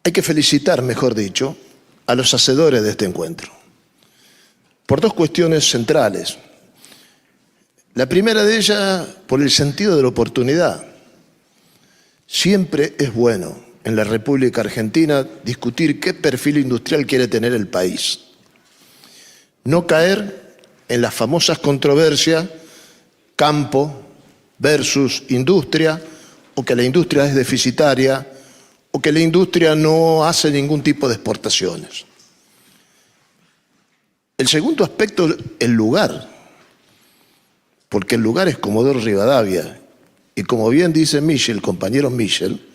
Hay que felicitar, mejor dicho, a los hacedores de este encuentro, por dos cuestiones centrales. La primera de ellas, por el sentido de la oportunidad. Siempre es bueno en la República Argentina discutir qué perfil industrial quiere tener el país. No caer en las famosas controversias campo versus industria, o que la industria es deficitaria, o que la industria no hace ningún tipo de exportaciones. El segundo aspecto, el lugar, porque el lugar es Comodoro Rivadavia, y como bien dice Michel, el compañero Michel,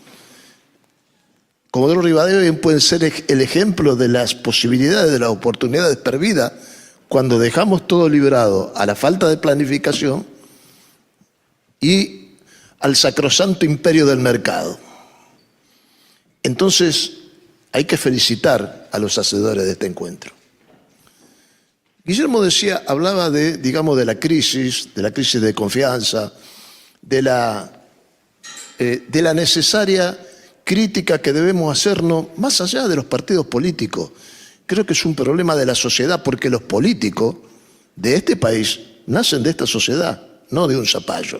Comodoro Rivadavia puede ser el ejemplo de las posibilidades, de las oportunidades perdidas cuando dejamos todo librado a la falta de planificación y al sacrosanto imperio del mercado. Entonces, hay que felicitar a los hacedores de este encuentro. Guillermo hablaba de, digamos, de la crisis de confianza, de la necesaria crítica que debemos hacernos más allá de los partidos políticos. Creo que es un problema de la sociedad, porque los políticos de este país nacen de esta sociedad, no de un zapallo.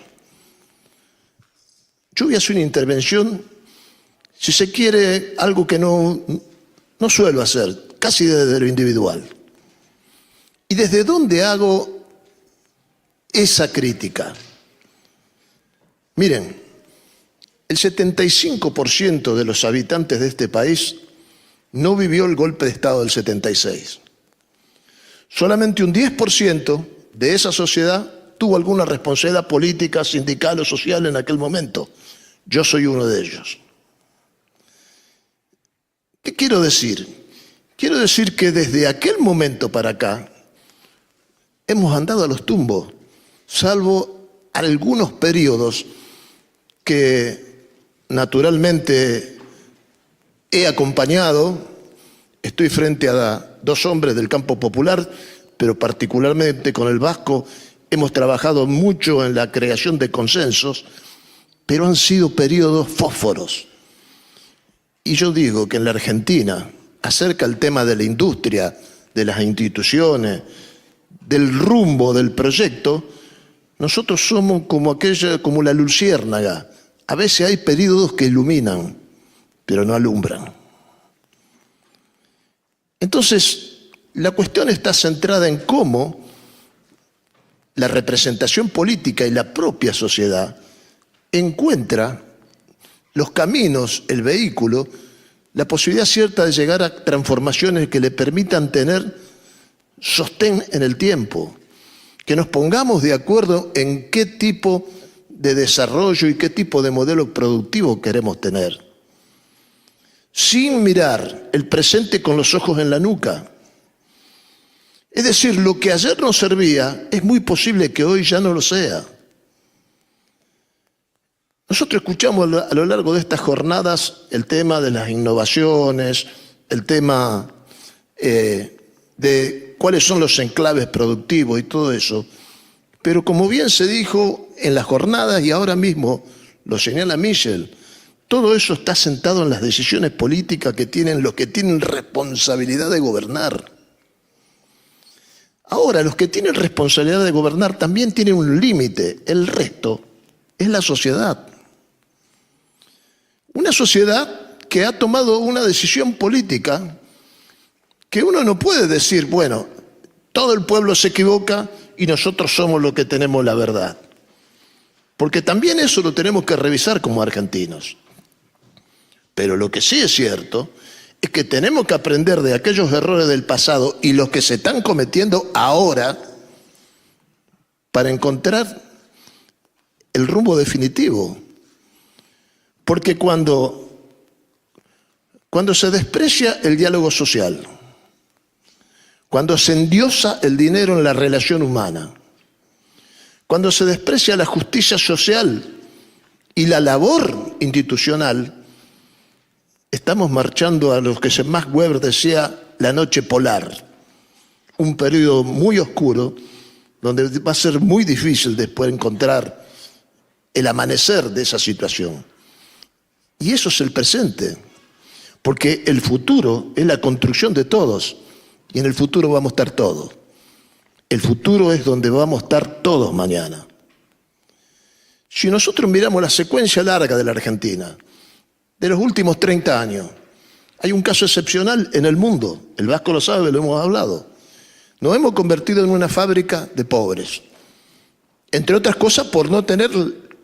Yo voy a hacer una intervención, si se quiere, algo que no suelo hacer, casi desde lo individual. ¿Y desde dónde hago esa crítica? Miren, el 75% de los habitantes de este país no vivió el golpe de Estado del 76. Solamente un 10% de esa sociedad tuvo alguna responsabilidad política, sindical o social en aquel momento. Yo soy uno de ellos. ¿Qué quiero decir? Quiero decir que desde aquel momento para acá hemos andado a los tumbos, salvo algunos periodos que naturalmente he acompañado. Estoy frente a dos hombres del campo popular, pero particularmente con el Vasco hemos trabajado mucho en la creación de consensos, pero han sido periodos fósforos. Y yo digo que en la Argentina, acerca del tema de la industria, de las instituciones, del rumbo del proyecto, nosotros somos como la luciérnaga. A veces hay periodos que iluminan, pero no alumbran. Entonces, la cuestión está centrada en cómo la representación política y la propia sociedad encuentra los caminos, el vehículo, la posibilidad cierta de llegar a transformaciones que le permitan tener sostén en el tiempo, que nos pongamos de acuerdo en qué tipo de desarrollo y qué tipo de modelo productivo queremos tener, sin mirar el presente con los ojos en la nuca. Es decir, lo que ayer nos servía es muy posible que hoy ya no lo sea. Nosotros escuchamos a lo largo de estas jornadas el tema de las innovaciones, el tema de cuáles son los enclaves productivos y todo eso. Pero como bien se dijo en las jornadas y ahora mismo lo señala Michel, todo eso está sentado en las decisiones políticas que tienen los que tienen responsabilidad de gobernar. Ahora, los que tienen responsabilidad de gobernar también tienen un límite. El resto es la sociedad. Una sociedad que ha tomado una decisión política que uno no puede decir, bueno, todo el pueblo se equivoca y nosotros somos los que tenemos la verdad. Porque también eso lo tenemos que revisar como argentinos. Pero lo que sí es cierto es que tenemos que aprender de aquellos errores del pasado y los que se están cometiendo ahora para encontrar el rumbo definitivo. Porque cuando se desprecia el diálogo social, cuando se endiosa el dinero en la relación humana, cuando se desprecia la justicia social y la labor institucional, estamos marchando a lo que Max Weber decía la noche polar, un periodo muy oscuro donde va a ser muy difícil después encontrar el amanecer de esa situación. Y eso es el presente. Porque el futuro es la construcción de todos y en el futuro vamos a estar todos. El futuro es donde vamos a estar todos mañana. Si nosotros miramos la secuencia larga de la Argentina, de los últimos 30 años, hay un caso excepcional en el mundo. El Vasco lo sabe, lo hemos hablado. Nos hemos convertido en una fábrica de pobres. Entre otras cosas por no tener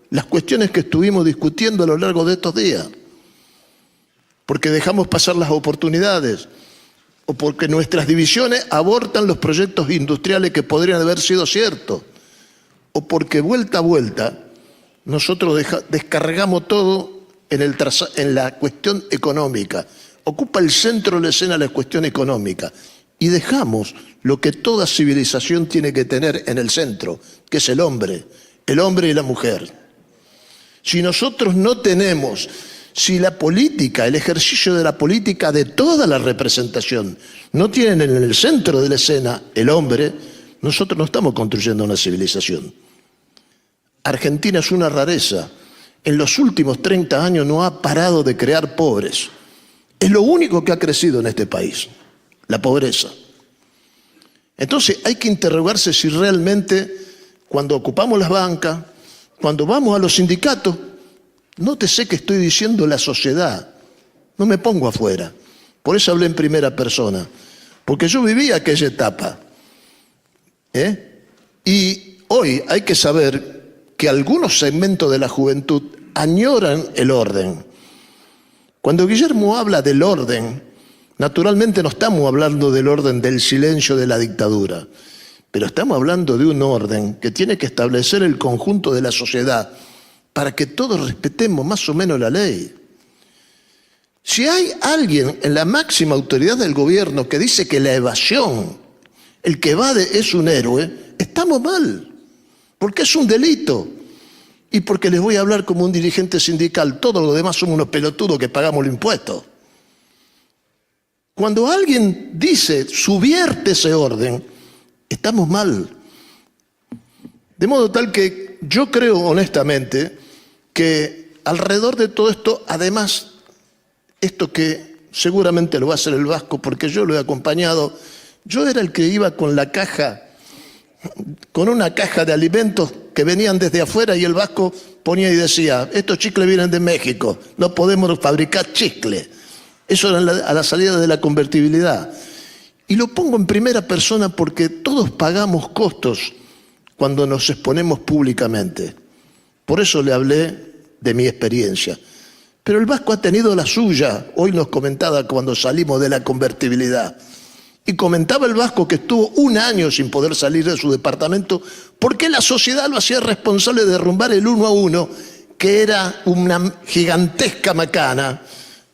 las cuestiones que estuvimos discutiendo a lo largo de estos días. Porque dejamos pasar las oportunidades o porque nuestras divisiones abortan los proyectos industriales que podrían haber sido ciertos o porque vuelta a vuelta nosotros descargamos todo en la cuestión económica. Ocupa el centro de la escena la cuestión económica y dejamos lo que toda civilización tiene que tener en el centro, que es el hombre y la mujer. Si nosotros no tenemos, si la política, el ejercicio de la política de toda la representación no tienen en el centro de la escena el hombre, nosotros no estamos construyendo una civilización. Argentina es una rareza. En los últimos 30 años no ha parado de crear pobres. Es lo único que ha crecido en este país, la pobreza. Entonces hay que interrogarse si realmente cuando ocupamos las bancas, cuando vamos a los sindicatos, nótese que estoy diciendo la sociedad, no me pongo afuera. Por eso hablé en primera persona, porque yo viví aquella etapa. Y hoy hay que saber que algunos segmentos de la juventud añoran el orden. Cuando Guillermo habla del orden, naturalmente no estamos hablando del orden del silencio de la dictadura, pero estamos hablando de un orden que tiene que establecer el conjunto de la sociedad para que todos respetemos más o menos la ley. Si hay alguien en la máxima autoridad del gobierno que dice que la evasión, el que evade es un héroe, estamos mal, porque es un delito. Y porque les voy a hablar como un dirigente sindical, todos los demás somos unos pelotudos que pagamos los impuestos. Cuando alguien dice, subvierte ese orden, estamos mal. De modo tal que yo creo honestamente que alrededor de todo esto, además, esto que seguramente lo va a hacer el Vasco porque yo lo he acompañado, yo era el que iba con la caja, con una caja de alimentos que venían desde afuera y el Vasco ponía y decía, estos chicles vienen de México, no podemos fabricar chicle. Eso era a la salida de la convertibilidad. Y lo pongo en primera persona porque todos pagamos costos cuando nos exponemos públicamente. Por eso le hablé de mi experiencia. Pero el Vasco ha tenido la suya. Hoy nos comentaba cuando salimos de la convertibilidad. Y comentaba el Vasco que estuvo un año sin poder salir de su departamento porque la sociedad lo hacía responsable de derrumbar el 1 a 1, que era una gigantesca macana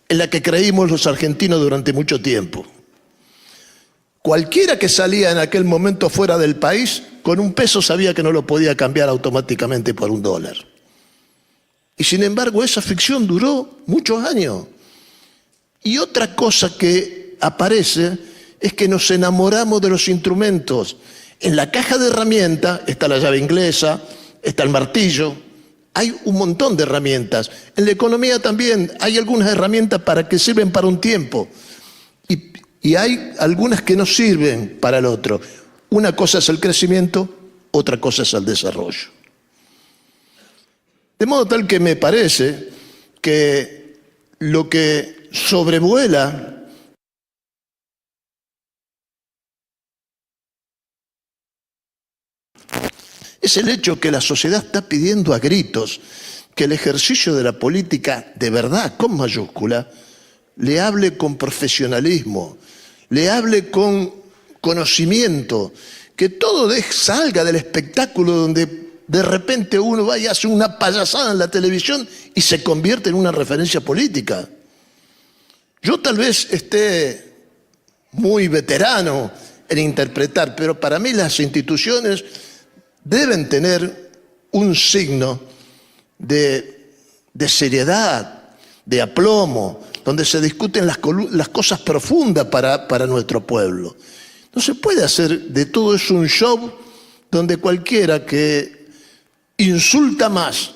en la que creímos los argentinos durante mucho tiempo. Cualquiera que salía en aquel momento fuera del país, con un peso sabía que no lo podía cambiar automáticamente por $1. Y sin embargo esa ficción duró muchos años. Y otra cosa que aparece es que nos enamoramos de los instrumentos. En la caja de herramientas está la llave inglesa, está el martillo, hay un montón de herramientas. En la economía también hay algunas herramientas que sirven para un tiempo y hay algunas que no sirven para el otro. Una cosa es el crecimiento, otra cosa es el desarrollo. De modo tal que me parece que lo que sobrevuela es el hecho que la sociedad está pidiendo a gritos que el ejercicio de la política de verdad, con mayúscula, le hable con profesionalismo, le hable con conocimiento, que todo salga del espectáculo donde de repente uno va y hace una payasada en la televisión y se convierte en una referencia política. Yo tal vez esté muy veterano en interpretar, pero para mí las instituciones deben tener un signo de seriedad, de aplomo, donde se discuten las cosas profundas para nuestro pueblo. No se puede hacer de todo eso un show donde cualquiera que insulta más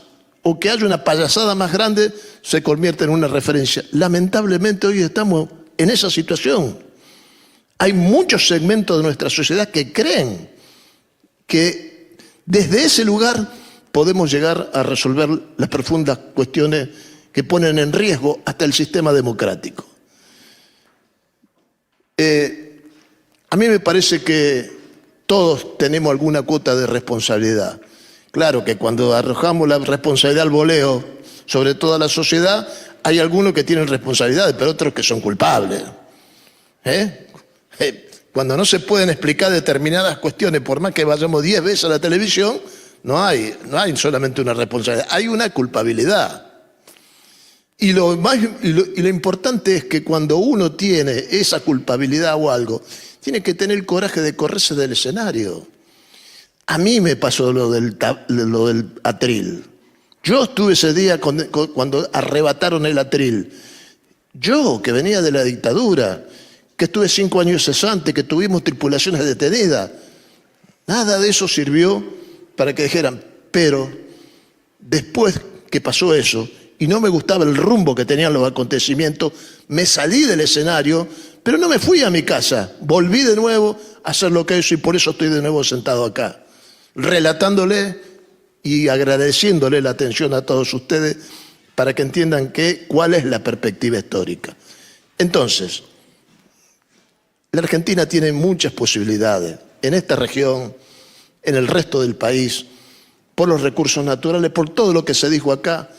o que haya una payasada más grande se convierte en una referencia. Lamentablemente hoy estamos en esa situación. Hay muchos segmentos de nuestra sociedad que creen que desde ese lugar podemos llegar a resolver las profundas cuestiones que ponen en riesgo hasta el sistema democrático. A mí me parece que todos tenemos alguna cuota de responsabilidad. Claro que cuando arrojamos la responsabilidad al voleo sobre toda la sociedad, hay algunos que tienen responsabilidades, pero otros que son culpables. Cuando no se pueden explicar determinadas cuestiones, por más que vayamos 10 veces a la televisión, no hay solamente una responsabilidad, hay una culpabilidad. Y lo importante es que cuando uno tiene esa culpabilidad o algo, tiene que tener el coraje de correrse del escenario. A mí me pasó lo del atril. Yo estuve ese día cuando arrebataron el atril. Yo, que venía de la dictadura, que estuve 5 años cesante, que tuvimos tripulaciones detenidas, nada de eso sirvió para que dijeran, pero después que pasó eso, y no me gustaba el rumbo que tenían los acontecimientos, me salí del escenario, pero no me fui a mi casa, volví de nuevo a hacer lo que hizo y por eso estoy de nuevo sentado acá, relatándole y agradeciéndole la atención a todos ustedes para que entiendan cuál es la perspectiva histórica. Entonces, la Argentina tiene muchas posibilidades en esta región, en el resto del país, por los recursos naturales, por todo lo que se dijo acá.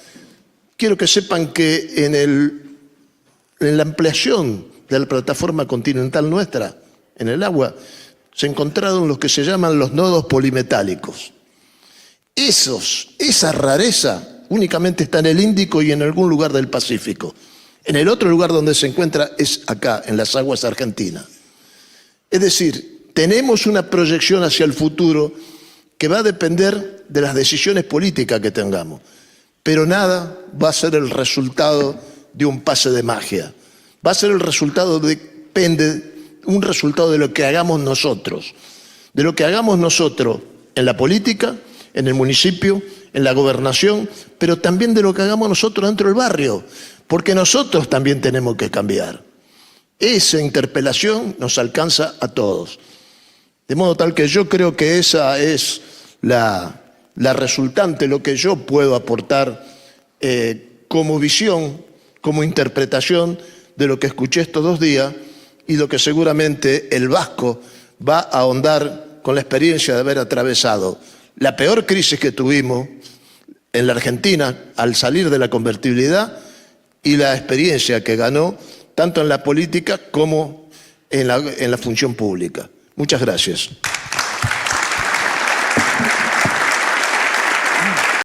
Quiero que sepan que en la ampliación de la plataforma continental nuestra, en el agua, se encontraron los que se llaman los nodos polimetálicos. Esa rareza únicamente está en el Índico y en algún lugar del Pacífico. En el otro lugar donde se encuentra es acá, en las aguas argentinas. Es decir, tenemos una proyección hacia el futuro que va a depender de las decisiones políticas que tengamos. Pero nada va a ser el resultado de un pase de magia. Va a ser el resultado, un resultado de lo que hagamos nosotros. De lo que hagamos nosotros en la política, en el municipio, en la gobernación, pero también de lo que hagamos nosotros dentro del barrio. Porque nosotros también tenemos que cambiar. Esa interpelación nos alcanza a todos. De modo tal que yo creo que esa es la resultante, lo que yo puedo aportar como visión, como interpretación de lo que escuché estos 2 días y lo que seguramente el vasco va a ahondar con la experiencia de haber atravesado la peor crisis que tuvimos en la Argentina al salir de la convertibilidad y la experiencia que ganó tanto en la política como en la función pública. Muchas gracias.